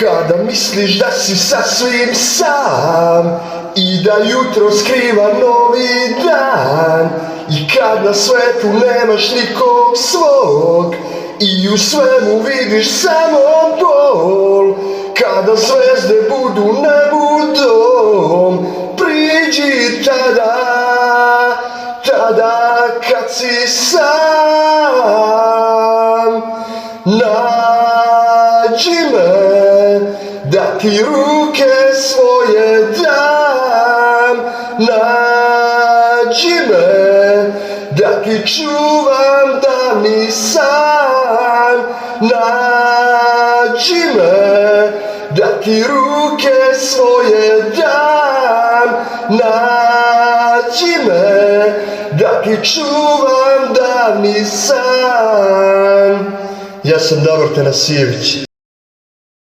Kada misliš da si sasvim sam i da jutro skriva novi dan, i kad na svetu nemaš nikog svog i u svemu vidiš samo bol, kada zvezde budu nebu dom, priđi tada kad si sam. Nađi me, da ti ruke svoje dam. Nađi me, da ti čuvam davni san. Nađi me, da ti ruke svoje dam. Nađi me, da ti čuvam davni san. Ja sam Davor Tanasijević.